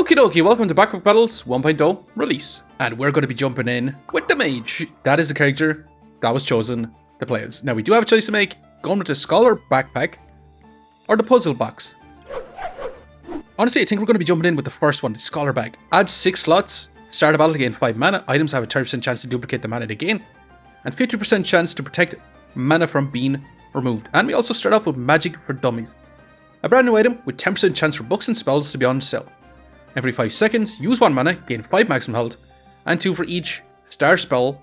Okie dokie, welcome to Backpack Battles 1.0 release. And we're going to be jumping in with the Mage. That is the character that was chosen to play as. Now we do have a choice to make, going with the Scholar Backpack or the Puzzle Box. Honestly, I think we're going to be jumping in with the first one, the Scholar Bag. Add 6 slots, start a battle to gain 5 mana, items have a 30% chance to duplicate the mana they gain, and 50% chance to protect mana from being removed. And we also start off with Magic for Dummies. A brand new item with 10% chance for books and spells to be on sale. Every 5 seconds, use 1 mana, gain 5 maximum health, and 2 for each star spell,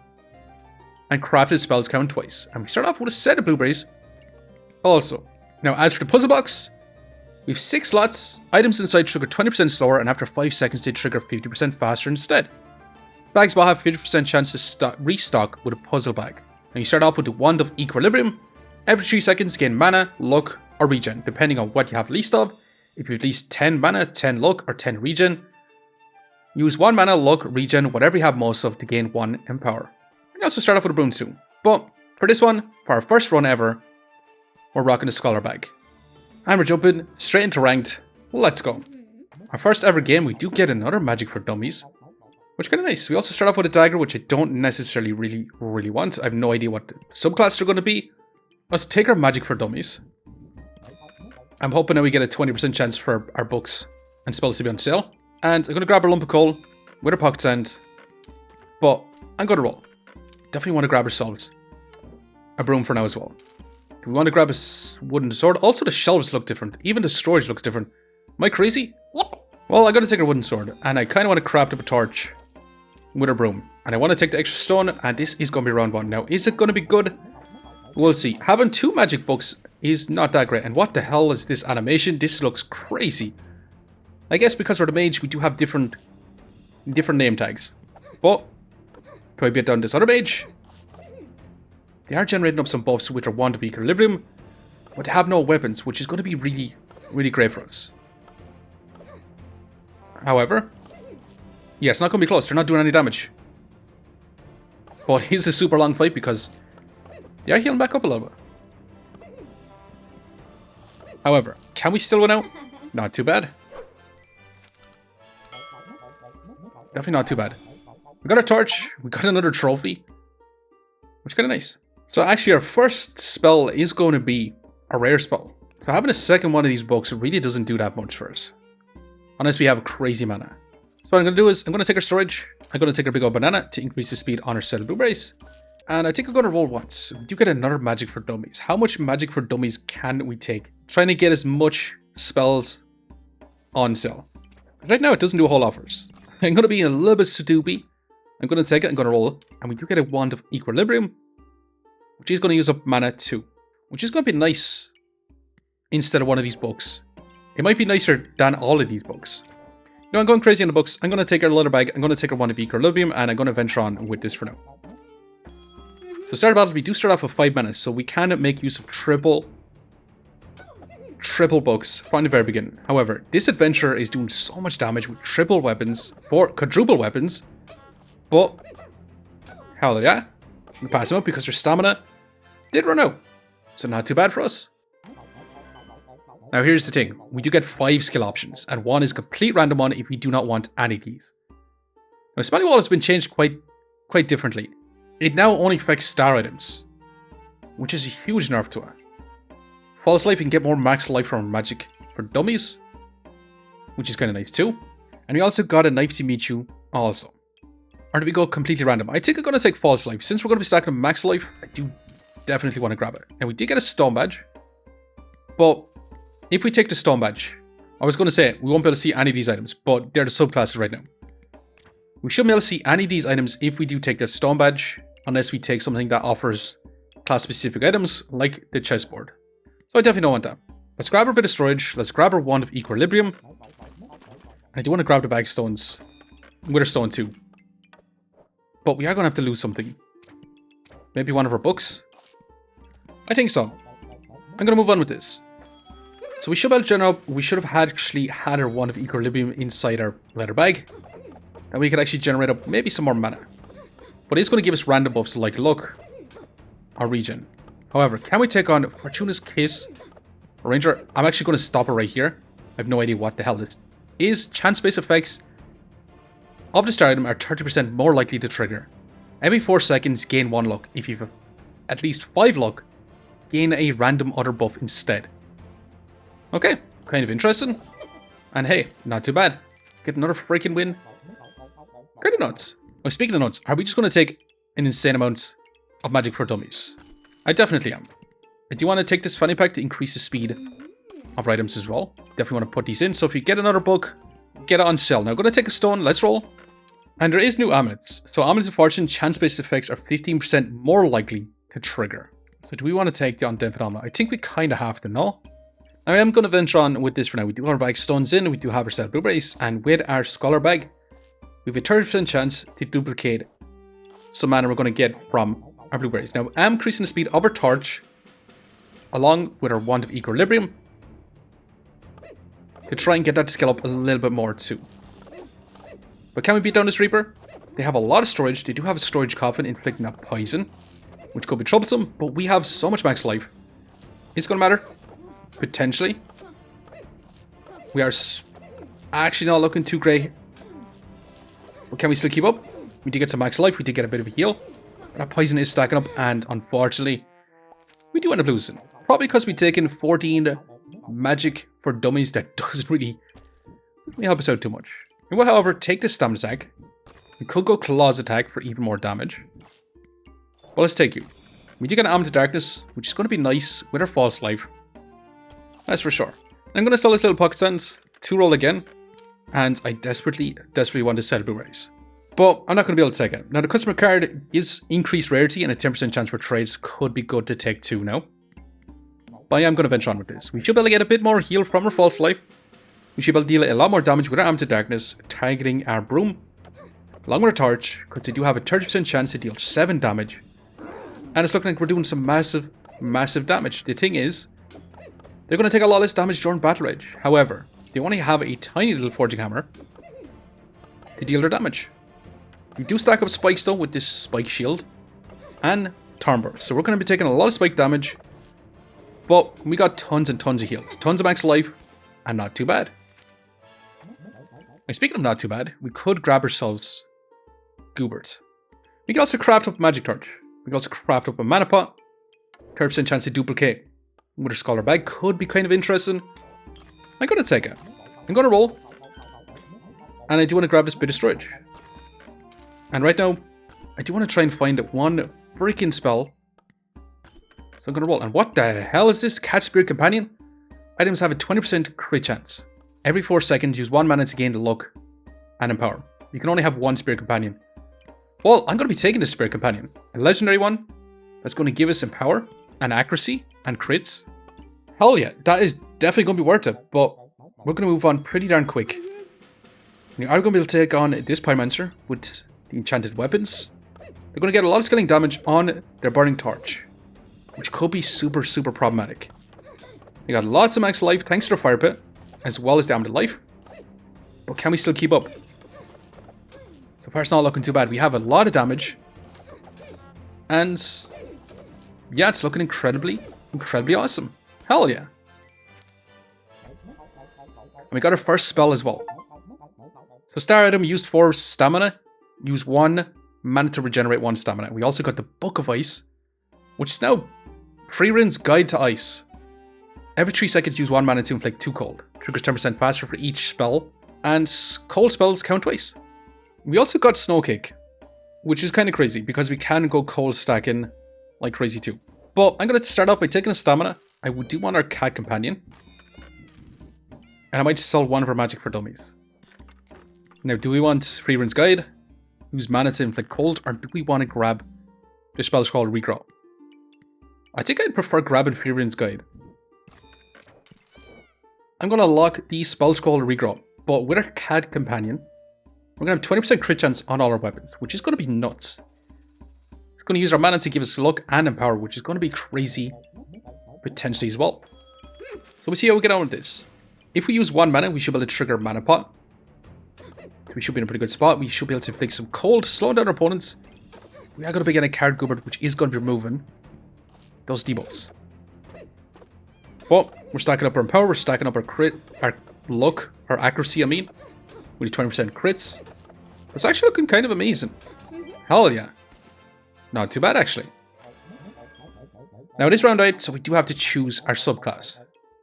and crafted spells count twice. And we start off with a set of blueberries also. Now, as for the puzzle box, we have 6 slots, items inside trigger 20% slower, and after 5 seconds they trigger 50% faster instead. Bags will have 50% chance to restock with a puzzle bag. Now you start off with the Wand of Equilibrium. Every 3 seconds gain mana, luck, or regen, depending on what you have least of. If you have at least 10 mana, 10 luck, or 10 regen, use 1 mana, luck, regen, whatever you have most of to gain 1 empower. You also start off with a broom soon. But for this one, for our first run ever, we're rocking the Scholar Bag. And we're jumping straight into ranked. Let's go. Our first ever game, we do get another Magic for Dummies, which is kind of nice. We also start off with a dagger, which I don't necessarily really want. I have no idea what the subclasses are going to be. Let's take our Magic for Dummies. I'm hoping that we get a 20% chance for our books and spells to be on sale. And I'm going to grab our lump of coal with our pocket sand. But I'm going to roll. Definitely want to grab ourselves a broom for now as well. Do we want to grab a wooden sword? Also, the shelves look different. Even the storage looks different. Am I crazy? Yep. Well, I got to take a wooden sword. And I kind of want to craft up a torch with a broom. And I want to take the extra stone. And this is going to be round 1. Now, is it going to be good? We'll see. Having 2 magic books is not that great. And what the hell is this animation? This looks crazy. I guess because we're the mage, we do have different name tags. But, do I beat down this other mage? They are generating up some buffs with their Wand of Equilibrium, but they have no weapons, which is going to be really great for us. However, yeah, it's not going to be close. They're not doing any damage. But it's a super long fight because they are healing back up a little bit. However, can we still win out? Not too bad. Definitely not too bad. We got a torch. We got another trophy, which is kind of nice. So actually, our first spell is going to be a rare spell. So having a second one of these books really doesn't do that much for us, unless we have crazy mana. So what I'm going to do is I'm going to take our storage. I'm going to take our big old banana to increase the speed on our set of blueberries. And I think I'm going to roll once. We do get another Magic for Dummies. How much Magic for Dummies can we take? Trying to get as much spells on sale. Right now, it doesn't do a whole lot for us. I'm going to be a little bit stoopy. I'm going to take it. I'm going to roll it. And we do get a Wand of Equilibrium, which is going to use up mana too. Which is going to be nice instead of one of these books. It might be nicer than all of these books. No, I'm going crazy on the books. I'm going to take our leather bag. I'm going to take our Wand of Equilibrium. And I'm going to venture on with this for now. So start battle, we do start off with 5 mana, so we can make use of triple books from the very beginning. However, this adventure is doing so much damage with triple weapons, or quadruple weapons, but hell yeah, we pass them up because their stamina did run out, so not too bad for us. Now here's the thing, we do get 5 skill options, and 1 is complete random one if we do not want any of these. Now Smelly Wall has been changed quite differently. It now only affects star items, which is a huge nerf to it. False Life, you can get more max life from Magic for Dummies, which is kind of nice too. And we also got a Knife to meet you also. Or do we go completely random? I think I'm going to take False Life. Since we're going to be stacking max life, I do definitely want to grab it. And we did get a Stone Badge. But if we take the Stone Badge, I was going to say we won't be able to see any of these items, but they're the subclasses right now. We shouldn't be able to see any of these items if we do take the Stone Badge, unless we take something that offers class-specific items, like the chessboard. So I definitely don't want that. Let's grab our bit of storage. Let's grab our Wand of Equilibrium. I do want to grab the bag of stones. Wither stone too. But we are going to have to lose something. Maybe one of our books? I think so. I'm going to move on with this. So we should be able to generate up. We should have actually had our Wand of Equilibrium inside our leather bag. And we could actually generate up maybe some more mana. But it's going to give us random buffs like luck or regen. However, can we take on Fortuna's Kiss? Ranger, I'm actually going to stop it right here. I have no idea what the hell this is chance-based effects of the stardom are 30% more likely to trigger. Every 4 seconds, gain 1 luck. If you've at least 5 luck, gain a random other buff instead. Okay, kind of interesting. And hey, not too bad. Get another freaking win. Kind of nuts. Oh, speaking of nuts, are we just going to take an insane amount of magic for dummies? I definitely am. I do want to take this fanny pack to increase the speed of items as well. Definitely want to put these in. So if you get another book, get it on sale. Now, I'm going to take a stone. Let's roll. And there is new amulets. So amulets of fortune, chance-based effects are 15% more likely to trigger. So do we want to take the undead phenomena? I think we kind of have to, no? I am going to venture on with this for now. We do have our bag stones in. We do have ourselves blueberries. And with our scholar bag, we have a 30% chance to duplicate some mana we're going to get from our blueberries. Now, I'm increasing the speed of our torch along with our wand of equilibrium to try and get that to scale up a little bit more too. But can we beat down this Reaper? They have a lot of storage. They do have a storage coffin inflicting that poison, which could be troublesome, but we have so much max life. Is it going to matter? Potentially. We are actually not looking too great. But can we still keep up? We did get some max life. We did get a bit of a heal. That poison is stacking up, and unfortunately, we do end up losing. Probably because we've taken 14 magic for dummies that doesn't really help us out too much. We will, however, take this stamina attack. We could go claws attack for even more damage. Well, let's take you. We do get an Amulet of Darkness, which is going to be nice with our false life. That's for sure. I'm going to sell this little pocket sand to roll again. And I desperately want to sell blueberries. But I'm not going to be able to take it. Now, the customer card gives increased rarity and a 10% chance for trades. Could be good to take 2 now. But I am going to venture on with this. We should be able to get a bit more heal from our false life. We should be able to deal a lot more damage with our Amulet of Darkness, targeting our broom along with our torch, because they do have a 30% chance to deal 7 damage. And it's looking like we're doing some massive damage. The thing is, they're going to take a lot less damage during Battle Rage. However, they only have a tiny little forging hammer to deal their damage. We do stack up spikes though with this spike shield and Thornburst. So we're going to be taking a lot of spike damage, but we got tons and tons of heals. Tons of max life, and not too bad. And speaking of not too bad, we could grab ourselves Goobert. We can also craft up a magic torch. We can also craft up a mana pot. 30% chance to duplicate with our scholar bag. Could be kind of interesting. I'm going to take it. I'm going to roll. And I do want to grab this bit of storage. And right now, I do want to try and find one freaking spell. So I'm going to roll. And what the hell is this? Catch Spirit Companion? Items have a 20% crit chance. Every 4 seconds, use 1 mana to gain the luck and empower. You can only have 1 Spirit Companion. Well, I'm going to be taking this Spirit Companion. A legendary one that's going to give us empower and accuracy and crits. Hell yeah, that is definitely going to be worth it. But we're going to move on pretty darn quick. We are going to be able to take on this Pyromancer with the enchanted weapons. They're going to get a lot of scaling damage on their burning torch, which could be super problematic. They got lots of max life thanks to their fire pit, as well as the amulet life. But can we still keep up? So far it's not looking too bad. We have a lot of damage. And yeah, it's looking incredibly awesome. Hell yeah. And we got our first spell as well. So star item, used 4 stamina. Use 1 mana to regenerate 1 stamina. We also got the Book of Ice, which is now Freerin's Guide to Ice. Every 3 seconds, use 1 mana to inflict 2 cold. Triggers 10% faster for each spell. And cold spells count twice. We also got Snow Kick, which is kind of crazy because we can go cold stacking like crazy too. But I'm going to start off by taking a stamina. I do want our cat companion. And I might sell 1 of our magic for dummies. Now, do we want Freerin's Guide? Use mana to inflict cold? Or do we want to grab the spell called Regrow? I think I'd prefer grabbing Freerin's Guide. I'm going to lock the spell scroll Regrow. But with our cat companion, we're going to have 20% crit chance on all our weapons, which is going to be nuts. It's going to use our mana to give us luck and empower, which is going to be crazy, potentially as well. So we'll see how we get on with this. If we use 1 mana, we should be able to trigger Mana Pot. So we should be in a pretty good spot. We should be able to inflict some cold, slow down our opponents. We are going to be getting a card Goobert, which is going to be removing those debuffs. But we're stacking up our empower, we're stacking up our crit, our luck, or accuracy, I mean. We do 20% crits. It's actually looking kind of amazing. Hell yeah. Not too bad, actually. Now it is round 8, so we do have to choose our subclass.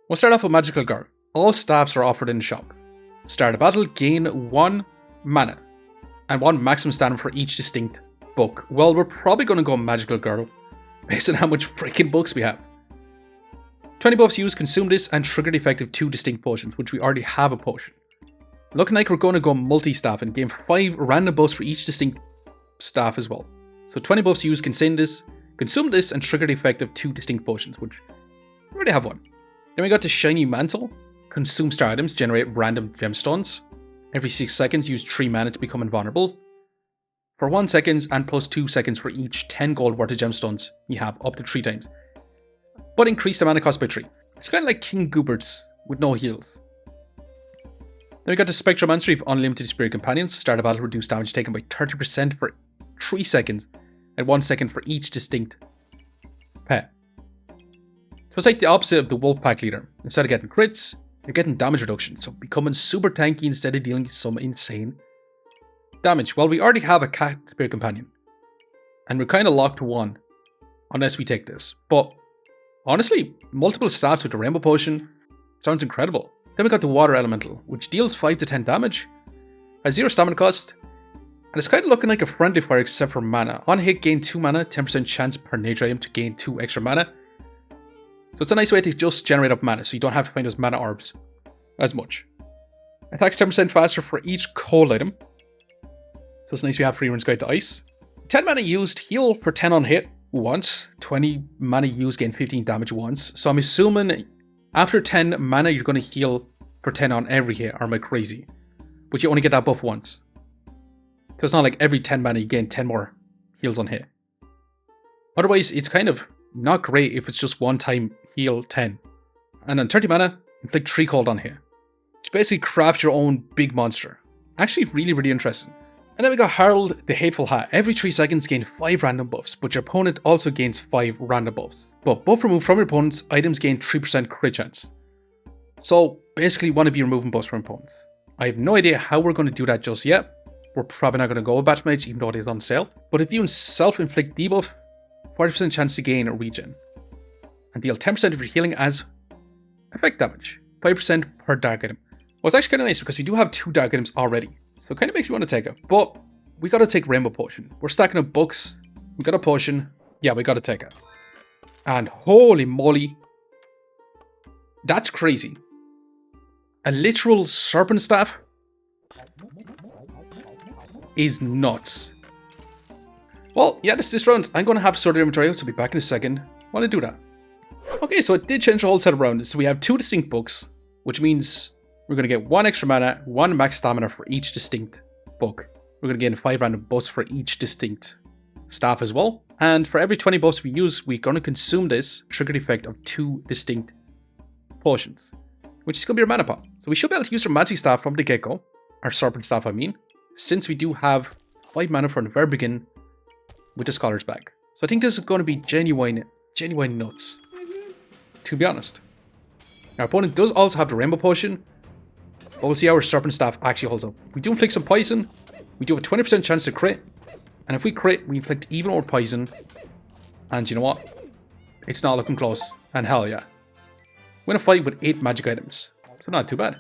We'll start off with Magical Girl. All staffs are offered in the shop. Start a battle, gain 1 mana. And 1 maximum stamina for each distinct book. Well, we're probably going to go Magical Girl, based on how much freaking books we have. 20 buffs used, consume this, and trigger the effect of 2 distinct potions, which we already have a potion. Looking like we're going to go multi-staff and gain 5 random buffs for each distinct staff as well. So 20 buffs used, consume this, and trigger the effect of 2 distinct potions, which we already have 1. Then we got the Shiny Mantle. Consume star items, generate random gemstones. Every 6 seconds, use 3 mana to become invulnerable. For 1 second and plus 2 seconds for each 10 gold worth of gemstones you have, up to 3 times. But increase the mana cost by 3. It's kind of like King Goobert's with no heals. Then we got the Spectromancer. You have unlimited spirit companions. Start a battle, reduce damage taken by 30% for 3 seconds and 1 second for each distinct pet. So it's like the opposite of the wolf pack leader. Instead of getting crits, you're getting damage reduction, so becoming super tanky instead of dealing some insane damage. Well, we already have a cat spirit companion, and we're kind of locked to 1 unless we take this. But honestly, multiple staffs with the rainbow potion sounds incredible. Then we got the water elemental, which deals 5 to 10 damage, has 0 stamina cost, and it's kind of looking like a friendly fire except for mana. On hit, gain 2 mana, 10% chance per nature item to gain 2 extra mana. So it's a nice way to just generate up mana, so you don't have to find those mana orbs as much. Attacks 10% faster for each cold item. So it's nice we have free runs guide to ice. 10 mana used, heal for 10 on hit once. 20 mana used, gain 15 damage once. So I'm assuming after 10 mana, you're going to heal for 10 on every hit, or am I crazy? But you only get that buff once. So it's not like every 10 mana you gain 10 more heals on hit. Otherwise, it's kind of not great if it's just one time heal 10. And on 30 mana, inflict 3 cold on hit. It's basically craft your own big monster. Actually really, really interesting. And then we got Harold the Hateful Hat. Every 3 seconds gain 5 random buffs, but your opponent also gains 5 random buffs. But buff removed from your opponents, items gain 3% crit chance. So basically want to be removing buffs from opponents. I have no idea how we're going to do that just yet. We're probably not going to go with Battle Mage even though it is on sale. But if you self-inflict debuff, 40% chance to gain a regen. And deal 10% of your healing as effect damage. 5% per dark item. Well, it's actually kind of nice because we do have 2 dark items already. So it kind of makes me want to take it. But we got to take Rainbow Potion. We're stacking up books. We got a potion. Yeah, we got to take it. And holy moly. That's crazy. A literal serpent staff is nuts. Well, yeah, this round. I'm going to have to sort the inventory out, so I'll be back in a second while I do that. Okay, so it did change the whole set of rounds. So we have 2 distinct books, which means we're going to get 1 extra mana, 1 max stamina for each distinct book. We're going to gain 5 random buffs for each distinct staff as well. And for every 20 buffs we use, we're going to consume this, trigger the effect of 2 distinct potions, which is going to be our mana pot. So we should be able to use our magic staff from the get-go, our serpent staff I mean, since we do have 5 mana from the very beginning with the Scholar's Bag. So I think this is going to be genuine nuts, to be honest. Our opponent does also have the Rainbow Potion, but we'll see how our serpent staff actually holds up. We do inflict some poison, we do have a 20% chance to crit, and if we crit, we inflict even more poison, and you know what? It's not looking close, and hell yeah. We're gonna fight with 8 magic items, so not too bad.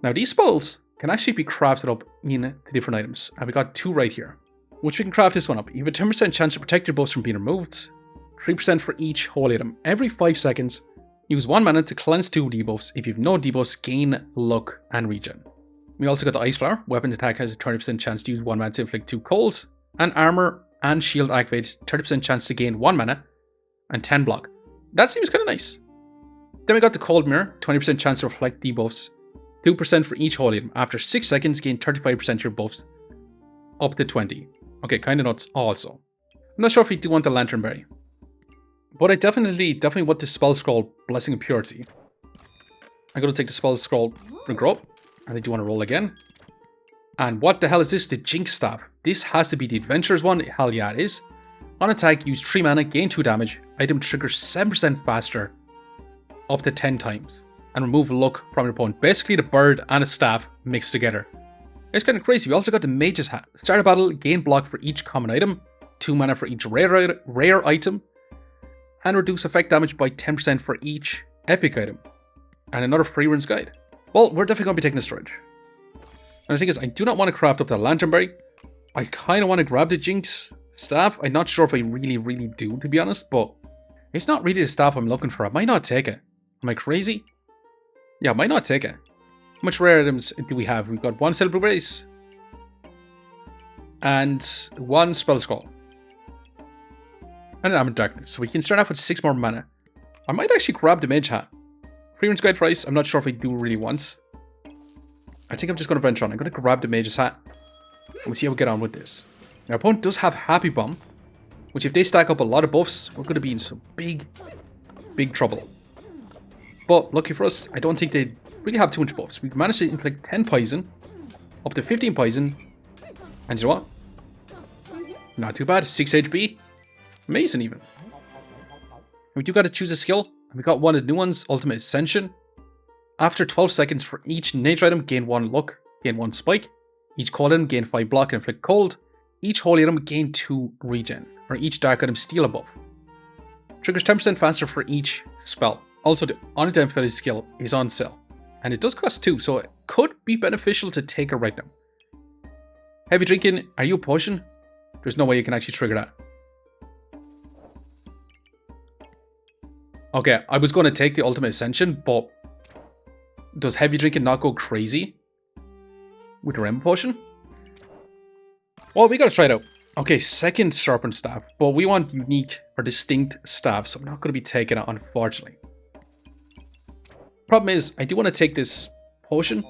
Now these spells can actually be crafted up into different items, and we got 2 right here, which we can craft this one up. You have a 10% chance to protect your buffs from being removed, 3% for each holy item. Every 5 seconds, use 1 mana to cleanse 2 debuffs. If you have no debuffs, gain luck and regen. We also got the Ice Flower. Weapon attack has a 20% chance to use 1 mana to inflict 2 colds, and armor and shield activates 30% chance to gain 1 mana and 10 block. That seems kind of nice. Then we got the Cold Mirror, 20% chance to reflect debuffs, 2% for each holy item. After 6 seconds, gain 35% of your buffs, up to 20. Okay, kind of nuts also. I'm not sure if we do want the Lantern Berry, but I definitely want the Spell Scroll, Blessing of Purity. I'm going to take the Spell Scroll and grow up, and I do want to roll again. And what the hell is this? The Jinx Staff. This has to be the Adventurer's one. Hell yeah, it is. On attack, use 3 mana, gain 2 damage. Item triggers 7% faster, up to 10 times. and remove luck from your opponent. Basically the bird and a staff mixed together. It's kind of crazy. We also got the Mage's Hat. Start a battle, gain block for each common item, 2 mana for each rare item, and reduce effect damage by 10% for each epic item. And another free runes guide. Well, we're definitely going to be taking the storage. And the thing is, I do not want to craft up the Lanternberry. I kind of want to grab the Jinx staff. I'm not sure if I really do, to be honest, but it's not really the staff I'm looking for. I might not take it. Am I crazy? Yeah, I might not take it. How much rare items do we have? We've got 1 Silver Grace and 1 Spell Scroll and an Armor Darkness. So we can start off with 6 more mana. I might actually grab the Mage Hat. Free runes guide price, I'm not sure if I do really want. I think I'm just going to venture on. I'm going to grab the Mage's Hat and we'll see how we get on with this. Our opponent does have Happy Bomb, which if they stack up a lot of buffs, we're going to be in some big trouble. But lucky for us, I don't think they really have too much buffs. We managed to inflict 10 poison, up to 15 poison, and you know what? Not too bad. 6 HP. Amazing even. And we do got to choose a skill. And we got one of the new ones, Ultimate Ascension. After 12 seconds for each nature item, gain 1 luck, gain 1 spike. Each cold item, gain 5 block and inflict cold. Each holy item, gain 2 regen. Or each dark item, steal a buff. Triggers 10% faster for each spell. Also, the Unidentified skill is on sale. And it does cost 2, so it could be beneficial to take it right now. Heavy drinking, are you a potion? There's no way you can actually trigger that. Okay, I was going to take the Ultimate Ascension, but does heavy drinking not go crazy with the Rainbow Potion? Well, we gotta try it out. Okay, second Sharpened Staff, but we want unique or distinct staff, so I'm not going to be taking it, unfortunately. Problem is, I do want to take this potion,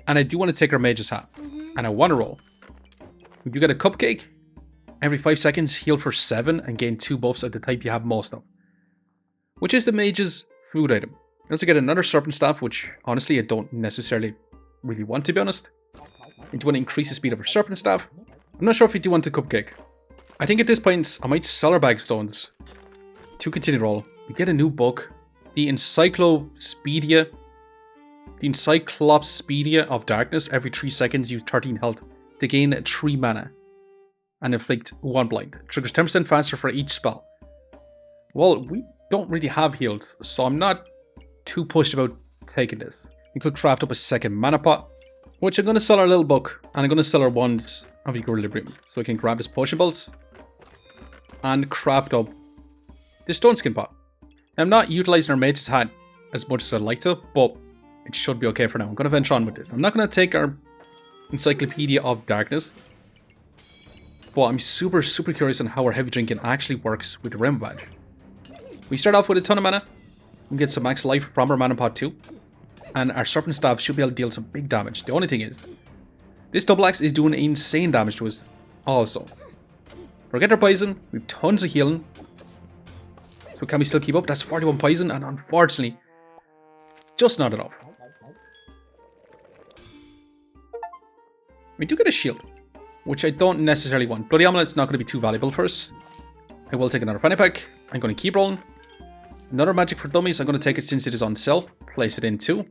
and I do want to take our Mage's Hat, and I want to roll. We do get a Cupcake. Every 5 seconds, heal for 7 and gain 2 buffs of the type you have most of, which is the Mage's food item. I also get another Serpent Staff, which honestly I don't necessarily really want, to be honest. I do want to increase the speed of our Serpent Staff. I'm not sure if we do want a Cupcake. I think at this point I might sell our Bag of Stones to continue roll. We get a new book, the Encyclopedia of Darkness. Every 3 seconds, use 13 health to gain 3 mana and inflict 1 blind. Triggers 10% faster for each spell. Well, we don't really have healed, so I'm not too pushed about taking this. We could craft up a second mana pot, which I'm going to sell our little book, and I'm going to sell our wands of Equilibrium, so I can grab his potion belts and craft up this stone skin pot. Now, I'm not utilizing our Mage's Hat as much as I'd like to, but it should be okay for now. I'm going to venture on with this. I'm not going to take our Encyclopedia of Darkness, but I'm super curious on how our heavy drinking actually works with the Rainbow Badge. We start off with a ton of mana. We get some max life from our mana pot too. And our Serpent Staff should be able to deal some big damage. The only thing is, this double axe is doing insane damage to us also. Forget our poison. We have tons of healing. So can we still keep up? That's 41 poison, and unfortunately, just not enough. We do get a shield, which I don't necessarily want. Bloody Amulet's not going to be too valuable for us. I will take another fanny pack. I'm going to keep rolling. Another magic for dummies. I'm going to take it since it is on sale. Place it in too.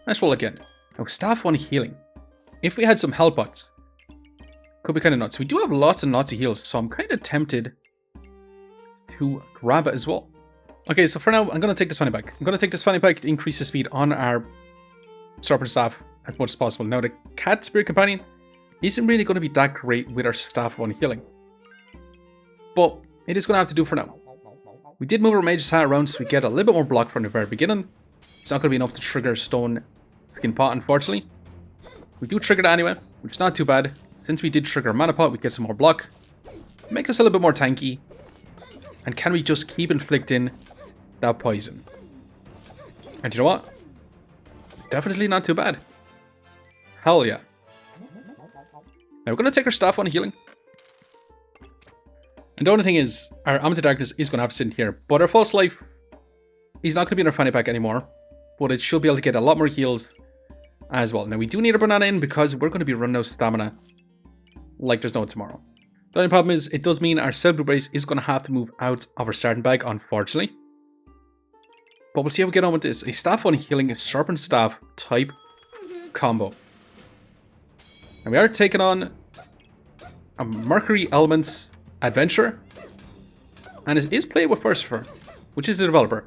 Let's roll again. Now, Staff of Unhealing. If we had some health pots, could be kind of nuts. We do have lots and lots of heals, so I'm kind of tempted to grab it as well. Okay, so for now, I'm going to take this fanny pack. I'm going to take this fanny pack to increase the speed on our Serpent Staff as much as possible. Now, the Cat Spirit Companion isn't really going to be that great with our Staff of Unhealing, but it is going to have to do for now. We did move our Mage's Hat around, so we get a little bit more block from the very beginning. It's not going to be enough to trigger Stone Skin Pot, unfortunately. We do trigger that anyway, which is not too bad. Since we did trigger a Mana Pot, we get some more block. Make us a little bit more tanky. And can we just keep inflicting that poison? And you know what? Definitely not too bad. Hell yeah. Now we're going to take our Staff of Unhealing. And the only thing is, our Amulet of Darkness is going to have to sit in here. But our False Life is not going to be in our fanny pack anymore. But it should be able to get a lot more heals as well. Now we do need a banana in because we're going to be running out of stamina like there's no tomorrow. The only problem is, it does mean our Cell Blue Brace is going to have to move out of our starting bag, unfortunately. But we'll see how we get on with this. A Staff of Unhealing, a Serpent Staff type combo. And we are taking on a Mercury Elements Adventure. And it is played with Philosopher, which is the developer.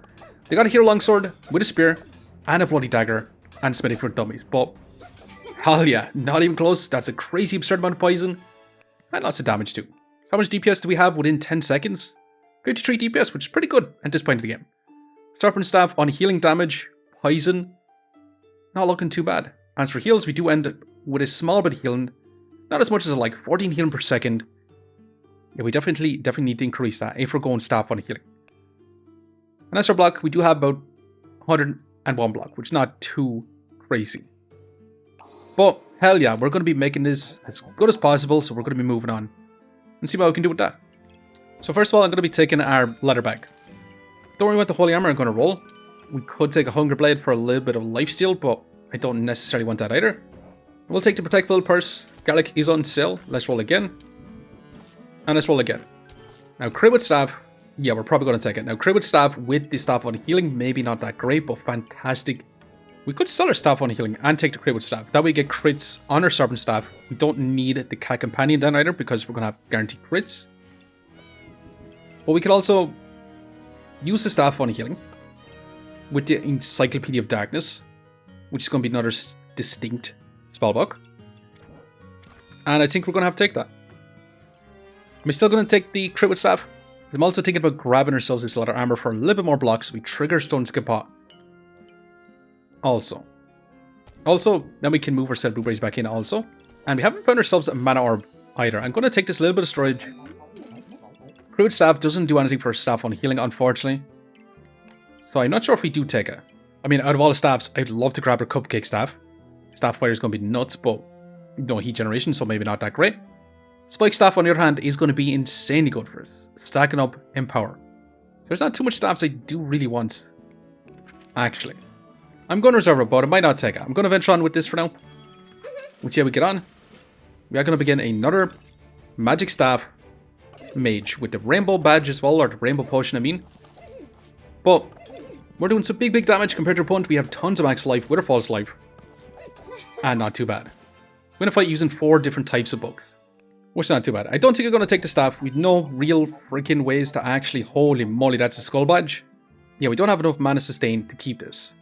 They got a Hero Longsword with a Spear and a Bloody Dagger and Smithy for dummies. But hell yeah, not even close. That's a crazy absurd amount of poison. And lots of damage too. So how much DPS do we have within 10 seconds? 53 DPS, which is pretty good at this point of the game. Serpent Staff on healing damage, poison. Not looking too bad. As for heals, we do end with a small bit of healing. Not as much as like 14 healing per second. Yeah, we definitely need to increase that if we're going Staff on healing. And as for block, we do have about 101 block, which is not too crazy. But hell yeah, we're going to be making this as good as possible, so we're going to be moving on and see what we can do with that. So first of all, I'm going to be taking our leather bag. Don't worry about the holy armor, I'm going to roll. We could take a hunger blade for a little bit of lifesteal, but I don't necessarily want that either. We'll take the protect full purse. Garlic is on sale. Let's roll again. And let's roll again. Now, crit with staff. Yeah, we're probably going to take it. Now, crit with staff with the staff on healing. Maybe not that great, but fantastic. We could sell our staff on healing and take the crit with staff. That way we get crits on our serpent staff. We don't need the cat companion then either because we're going to have guaranteed crits. But we could also use the staff on healing with the Encyclopedia of Darkness, which is going to be another distinct spellbook. And I think we're going to have to take that. Am I still going to take the crit with staff? I'm also thinking about grabbing ourselves this leather armor for a little bit more blocks so we trigger Stone Skip Pot. Also, then we can move our set blueberries back in also. And we haven't found ourselves a mana orb either. I'm going to take this little bit of storage. Crit with staff doesn't do anything for staff on healing, unfortunately. So I'm not sure if we do take it. I mean, out of all the staffs, I'd love to grab our cupcake staff. Staff fire is going to be nuts, but no heat generation, so maybe not that great. Spike staff, on the other hand, is going to be insanely good for us. Stacking up in power. There's not too much staffs I do really want. Actually. I'm going to reserve it, but I might not take it. I'm going to venture on with this for now. We'll see how we get on. We are going to begin another magic staff mage with the rainbow badge as well, or the rainbow potion I mean. But we're doing some big damage compared to our opponent. We have tons of max life with our false life. And not too bad. I'm going to fight using 4 different types of bugs. Which is not too bad. I don't think I'm going to take the staff. We've no real freaking ways to actually... Holy moly, that's a skull badge. Yeah, we don't have enough mana sustain to keep this.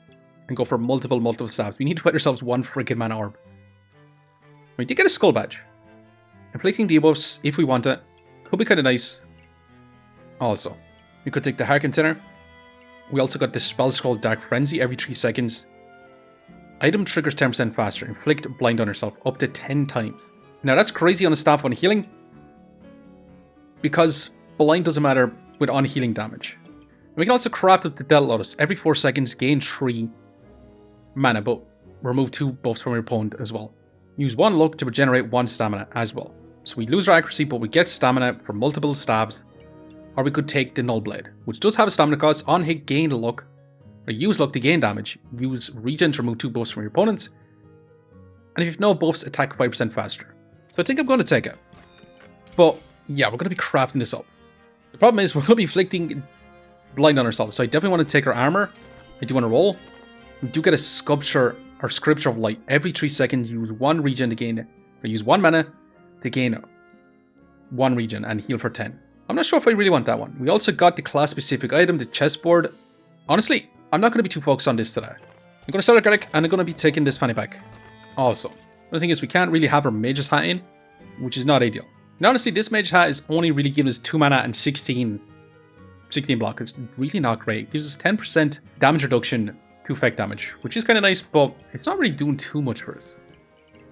And go for multiple staffs. We need to find ourselves one freaking mana orb. We did get a skull badge. Inflicting debuffs, if we want it, could be kind of nice. Also, we could take the Heart Container. We also got the Spell Scroll Dark Frenzy every 3 seconds. Item triggers 10% faster. Inflict blind on yourself up to 10 times. Now that's crazy on a staff on healing. Because blind doesn't matter with on healing damage. And we can also craft up the Death Lotus. Every 4 seconds, gain 3 mana, but remove 2 buffs from your opponent as well. Use 1 luck to regenerate 1 stamina as well. So we lose our accuracy, but we get stamina for multiple stabs. Or we could take the Null Blade, which does have a stamina cost. On hit, gain luck. Or use luck to gain damage. Use regen to remove 2 buffs from your opponents. And if you have no buffs, attack 5% faster. So I think I'm going to take it. But yeah, we're going to be crafting this up. The problem is we're going to be inflicting blind on ourselves. So I definitely want to take our armor. I do want to roll. We do get a sculpture or scripture of light. Every 3 seconds, use 1 regen to gain it. Or use 1 mana to gain 1 regen and heal for 10. I'm not sure if I really want that one. We also got the class specific item, the chessboard. Honestly, I'm not going to be too focused on this today. I'm going to sell our garlic and I'm going to be taking this fanny pack. Also, the thing is we can't really have our mage's hat in, which is not ideal. And honestly, this mage hat is only really giving us 2 mana and 16 block. It's really not great. It gives us 10% damage reduction to effect damage, which is kind of nice, but it's not really doing too much for us.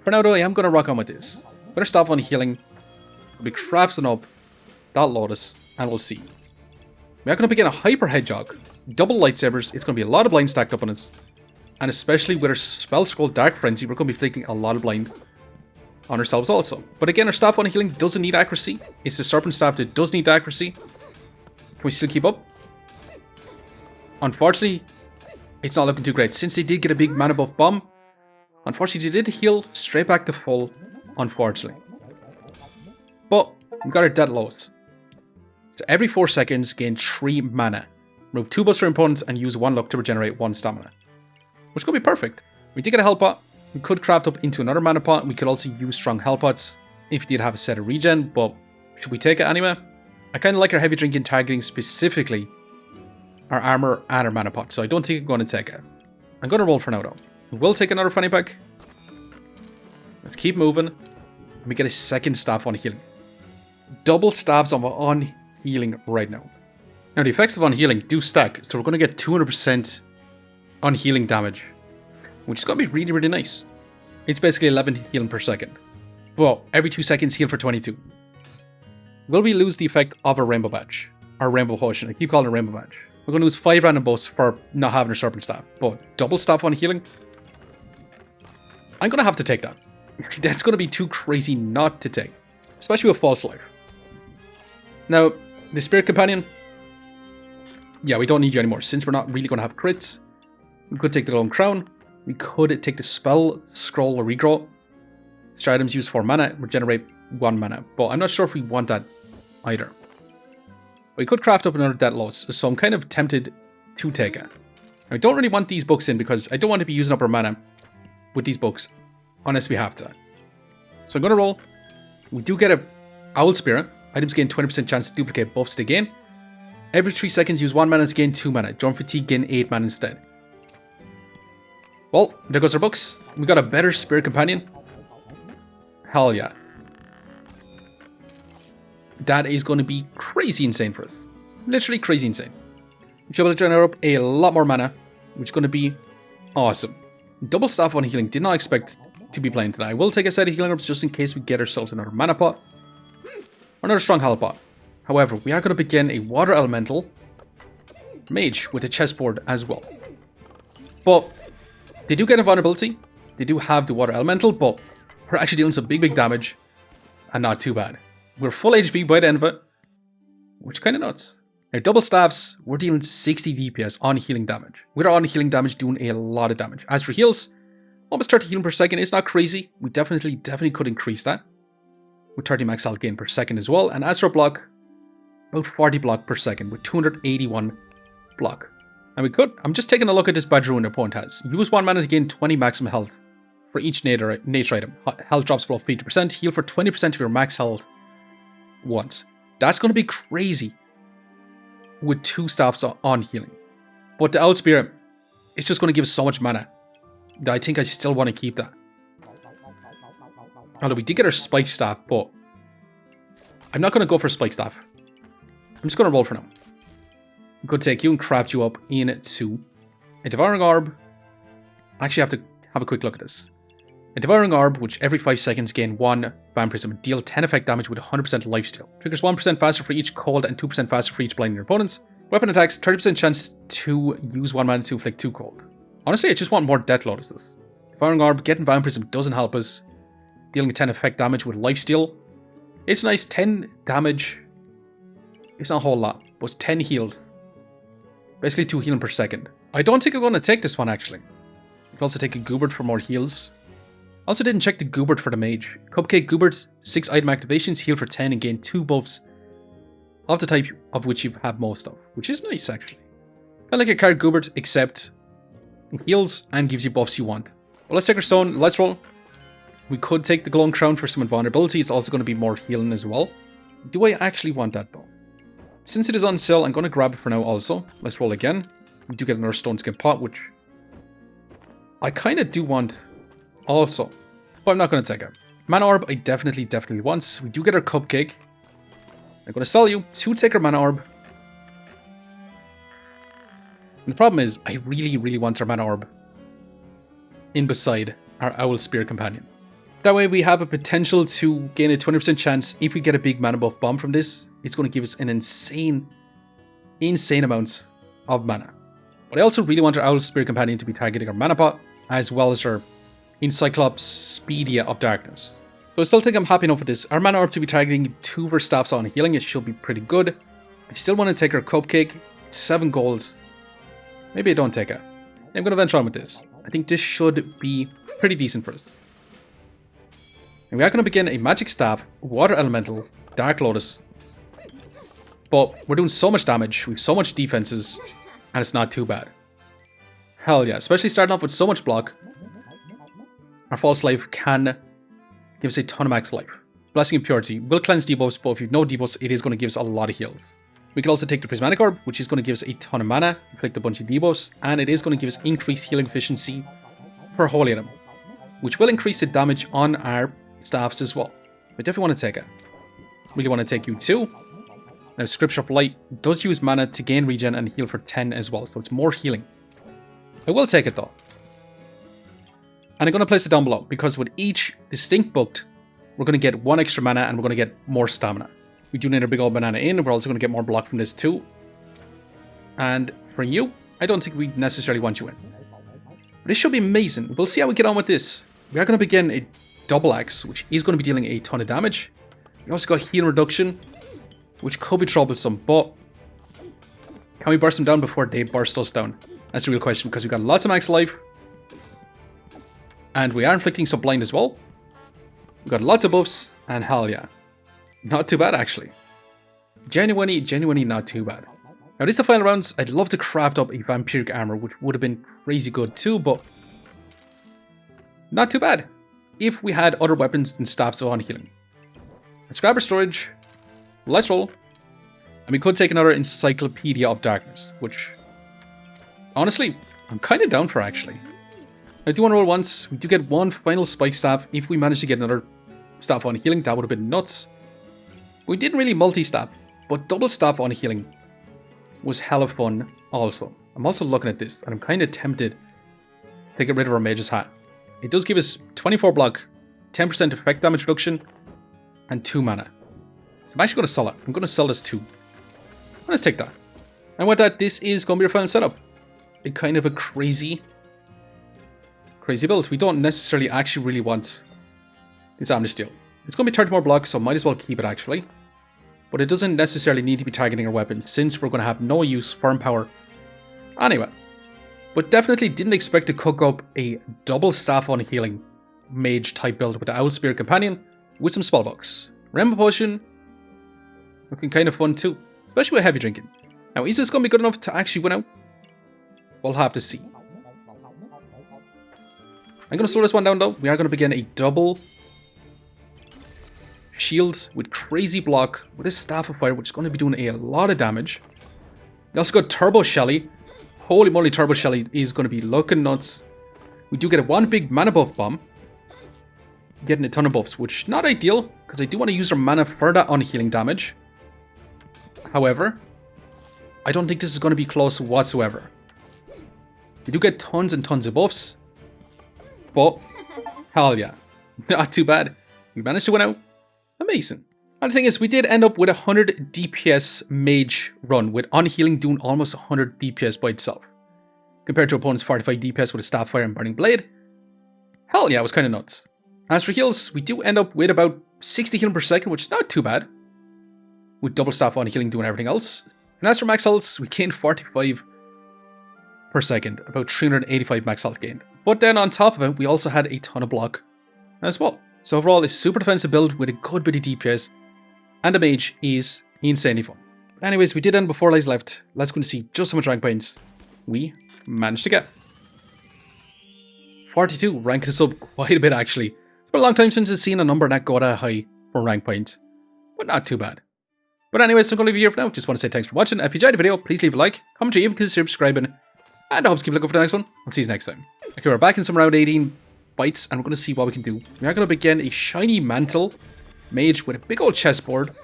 For now though, I am going to rock on with this. Better stop on healing. We'll be crafting up that Lotus, and we'll see. We are going to begin a Hyper Hedgehog. Double lightsabers. It's going to be a lot of blind stacked up on us. And especially with our Spell Scroll Dark Frenzy, we're going to be inflicting a lot of blind on ourselves also. But again, our Staff on Healing doesn't need accuracy. It's the Serpent Staff that does need accuracy. Can we still keep up? Unfortunately, it's not looking too great. Since they did get a big mana buff bomb, unfortunately they did heal straight back to full, unfortunately. But we got our Death Lotus. So every 4 seconds, gain 3 mana Remove 2 buffs from opponents and use 1 luck to regenerate 1 stamina. Which could be perfect. We did get a health pot. We could craft up into another mana pot. We could also use strong health pots if you did have a set of regen, but should we take it anyway? I kind of like our heavy drinking targeting specifically our armor and our mana pot, so I don't think I'm going to take it. I'm going to roll for now though. We will take another funny pack. Let's keep moving. And we get a second staff on healing. Double staffs on healing right now. Now the effects of on healing do stack, so we're going to get 200% on healing damage, which is going to be really, really nice. It's basically 11 healing per second. Well, every 2 seconds heal for 22. Will we lose the effect of a rainbow badge? Or rainbow potion? I keep calling it a rainbow badge. We're going to lose 5 random buffs for not having a serpent staff. But double staff on healing? I'm going to have to take that. That's going to be too crazy not to take. Especially with false life. Now, the spirit companion. Yeah, we don't need you anymore. Since we're not really going to have crits. We could take the golden crown. We could take the spell, scroll, or regrow. Extra items use 4 mana, regenerate 1 mana. But I'm not sure if we want that either. We could craft up another Death Loss, so I'm kind of tempted to take it. I don't really want these books in because I don't want to be using up our mana with these books unless we have to. So I'm going to roll. We do get a Owl Spirit. Items gain 20% chance to duplicate buffs they gain. Every 3 seconds use 1 mana to gain 2 mana. Jump Fatigue gain 8 mana instead. Well, there goes our books. We got a better Spirit Companion. Hell yeah. That is going to be crazy insane for us. Literally crazy insane. We should be able to generate up a lot more mana, which is going to be awesome. Double staff on healing. Did not expect to be playing tonight. I will take a set of healing herbs just in case we get ourselves another mana pot. Or another strong health pot. However, we are going to begin a water elemental mage with a chessboard as well. But they do get a vulnerability. They do have the water elemental, but we're actually dealing some big damage and not too bad. We're full HP by the end of it, which is kind of nuts. Now, double staffs, we're dealing 60 DPS on healing damage. With our on healing damage doing a lot of damage. As for heals, almost 30 healing per second is not crazy. We definitely could increase that. With 30 max health gain per second as well. And as for block, about 40 block per second with 281 block. And we could, I'm just taking a look at this badge rune our opponent has. Use 1 mana to gain 20 maximum health for each nature item. Health drops below 50%, heal for 20% of your max health once. That's going to be crazy with 2 staffs on healing. But the Owl Spirit is just going to give us so much mana that I think I still want to keep that. Although we did get our Spike Staff, but I'm not going to go for Spike Staff. I'm just going to roll for now. We could take you and craft you up into a Devouring Orb. I actually have to have a quick look at this. A Devouring Orb, which every 5 seconds gain 1 vampirism, deal 10 effect damage with 100% lifesteal. Triggers 1% faster for each cold and 2% faster for each blinding your opponents. Weapon attacks, 30% chance to use 1 mana to inflict 2 cold. Honestly, I just want more Death Lotuses. Devouring Orb, getting vampirism doesn't help us. Dealing 10 effect damage with lifesteal. It's nice, 10 damage. It's not a whole lot, but it's 10 healed. Basically 2 healing per second. I don't think I'm going to take this one actually. I can also take a Goobert for more heals. Also didn't check the Goobert for the mage. Cupcake Goobert, 6 item activations, heal for 10 and gain 2 buffs of the type of which you have most of. Which is nice actually. I like a card Goobert, except it heals and gives you buffs you want. Well, let's take our stone, let's roll. We could take the Glowing Crown for some invulnerability. It's also going to be more healing as well. Do I actually want that though? Since it is on sale, I'm going to grab it for now also. Let's roll again. We do get another Stone Skin Pot, which I kind of do want also. But I'm not going to take it. Mana Orb, I definitely want. We do get our Cupcake. I'm going to sell you to take our Mana Orb. And the problem is, I really want our Mana Orb in beside our Owl Spirit Companion. That way we have a potential to gain a 20% chance if we get a big mana buff bomb from this. It's going to give us an insane amount of mana. But I also really want our Owl Spirit Companion to be targeting our mana pot, as well as our Encyclopedia of Darkness. So I still think I'm happy enough with this. Our Mana Orb to be targeting 2 of our staffs on healing, it should be pretty good. I still want to take our Cupcake, 7 golds. Maybe I don't take it. I'm going to venture on with this. I think this should be pretty decent for us. And we are going to begin a Magic Staff, Water Elemental, Dark Lotus. But we're doing so much damage, we have so much defenses. And it's not too bad. Hell yeah, especially starting off with so much block. Our false life can give us a ton of max life. Blessing of Purity will cleanse debuffs, but if you've no debuffs, it is going to give us a lot of heals. We can also take the Prismatic Orb, which is going to give us a ton of mana, inflict a bunch of debuffs, and it is going to give us increased healing efficiency per holy item, which will increase the damage on our staffs as well. I definitely want to take it. Really want to take you too. Now, Scripture of Light does use mana to gain regen and heal for 10 as well, so it's more healing. I will take it though. And I'm going to place it down below, because with each distinct booked, we're going to get 1 extra mana and we're going to get more stamina. We do need a big old banana in, we're also going to get more block from this too. And for you, I don't think we necessarily want you in. But this should be amazing. We'll see how we get on with this. We are going to begin a double axe, which is going to be dealing a ton of damage. We also got heal reduction, which could be troublesome, but can we burst them down before they burst us down? That's the real question, because we've got lots of max life. And we are inflicting some blind as well. We've got lots of buffs, and hell yeah. Not too bad, actually. Genuinely not too bad. Now, this is the final rounds. I'd love to craft up a vampiric armor, which would have been crazy good too, but not too bad if we had other weapons than staffs of unhealing. Let's grab our storage. Let's roll. And we could take another Encyclopedia of Darkness, which, honestly, I'm kind of down for, actually. I do want to roll once. We do get one final spike staff. If we manage to get another staff on healing, that would have been nuts. We didn't really multi-staff, but double staff on healing was hella fun also. I'm also looking at this, and I'm kind of tempted to get rid of our Mage's Hat. It does give us 24 block, 10% effect damage reduction, and 2 mana. So I'm actually going to sell it. I'm going to sell this too. Let's take that. And with that, this is going to be our final setup. A kind of a crazy build. We don't necessarily actually really want this Amnesty Steel. It's going to be 30 more blocks, so might as well keep it actually. But it doesn't necessarily need to be targeting our weapons, since we're going to have no use for power anyway. But definitely didn't expect to cook up a double staff on healing mage type build with the Owl Spirit Companion with some spellbooks. Rainbow Potion looking kind of fun too, especially with heavy drinking. Now, is this going to be good enough to actually win out? We'll have to see. I'm going to slow this one down though. We are going to begin a double shield with crazy block with a Staff of Fire, which is going to be doing a lot of damage. We also got Turbo Shelly. Holy moly, Turbo Shelly is going to be looking nuts. We do get one big mana buff bomb. Getting a ton of buffs, which not ideal, because I do want to use our mana for that unhealing damage. However, I don't think this is going to be close whatsoever. We do get tons and tons of buffs. But, hell yeah. Not too bad. We managed to win out. Amazing. And the thing is, we did end up with a 100 DPS mage run, with unhealing doing almost 100 DPS by itself. Compared to opponent's 45 DPS with a Staff Fire and Burning Blade. Hell yeah, it was kind of nuts. As for heals, we do end up with about 60 healing per second, which is not too bad. With double staff on healing doing everything else. And as for max health, we gained 45 per second, about 385 max health gained. But then on top of it, we also had a ton of block as well. So overall, a super defensive build with a good bit of DPS, and the mage is insanely fun. But anyways, we did end before lives left. Let's go and see just how much rank points we managed to get. 42, ranking us up quite a bit actually. It's been a long time since I've seen a number that got that high for rank points, but not too bad. But anyways, I'm going to leave you here for now. Just want to say thanks for watching. If you enjoyed the video, please leave a like, comment, or even consider subscribing. And I hope to keep looking for the next one. I'll see you next time. Okay, we're back in some round 18 fights, and we're going to see what we can do. We are going to begin a shiny mantle mage with a big old chessboard,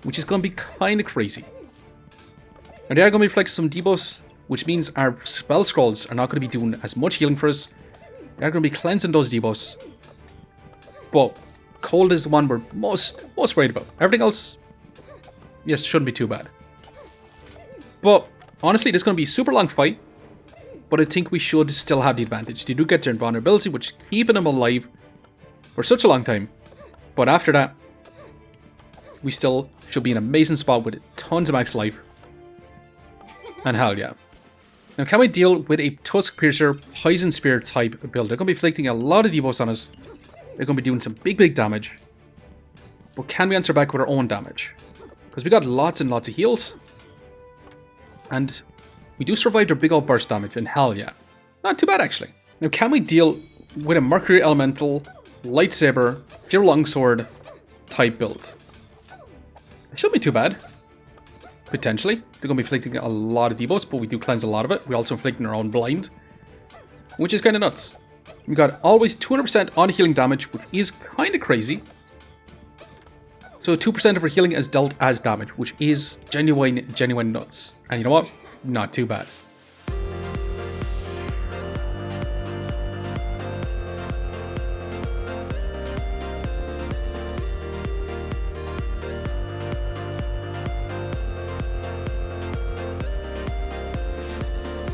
which is going to be kind of crazy. And they are going to be reflecting some debuffs, which means our spell scrolls are not going to be doing as much healing for us. They are going to be cleansing those debuffs. But cold is the one we're most worried about. Everything else, yes, shouldn't be too bad. But honestly, this is going to be a super long fight. But I think we should still have the advantage. They do get their invulnerability, which is keeping them alive for such a long time. But after that, we still should be in an amazing spot with tons of max life. And hell yeah. Now, can we deal with a Tusk Piercer Poison Spear type build? They're going to be inflicting a lot of debuffs on us. They're going to be doing some big damage. But can we answer back with our own damage? Because we got lots and lots of heals. And We do survive their big old burst damage, and hell yeah. Not too bad, actually. Now, can we deal with a Mercury Elemental, Lightsaber, Pure Longsword type build? It shouldn't be too bad. Potentially. They're going to be inflicting a lot of debuffs, but we do cleanse a lot of it. We also inflicting our own blind, which is kind of nuts. We got always 200% on healing damage, which is kind of crazy. So 2% of our healing is dealt as damage, which is genuine nuts. And you know what? Not too bad.